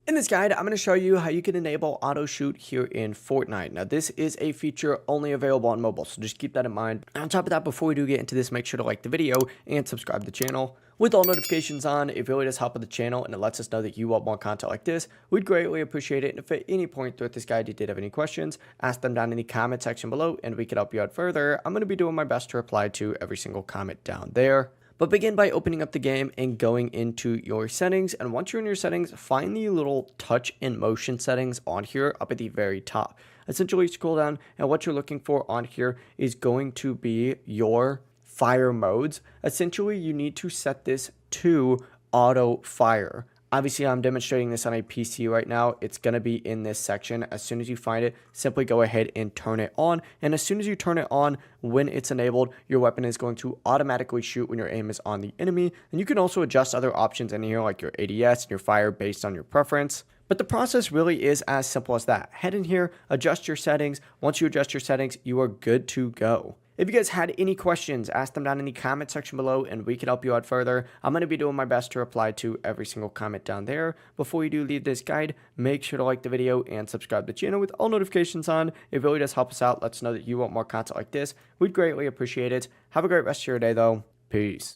In this guide, I'm going to show you how you can enable auto shoot here in Fortnite. Now, this is a feature only available on mobile, so just keep that in mind. And on top of that, before we do get into this, make sure to like the video and subscribe to the channel. With all notifications on, it really does help with the channel and it lets us know that you want more content like this. We'd greatly appreciate it. And if at any point throughout this guide you did have any questions, ask them down in the comment section below and we can help you out further. I'm going to be doing my best to reply to every single comment down there. But begin by opening up the game and going into your settings. And once you're in your settings, find the little touch and motion settings on here up at the very top. Essentially scroll down and what you're looking for on here is going to be your fire modes. Essentially, you need to set this to auto fire. Obviously, I'm demonstrating this on a PC right now. It's going to be in this section. As soon as you find it, simply go ahead and turn it on. And as soon as you turn it on, when it's enabled, your weapon is going to automatically shoot when your aim is on the enemy. And you can also adjust other options in here like your ADS and your fire based on your preference. But the process really is as simple as that. Head in here, adjust your settings. Once you adjust your settings, you are good to go. If you guys had any questions, ask them down in the comment section below and we can help you out further. I'm going to be doing my best to reply to every single comment down there. Before you do leave this guide, make sure to like the video and subscribe to the channel with all notifications on. It really does help us out. Let us know that you want more content like this. We'd greatly appreciate it. Have a great rest of your day though. Peace.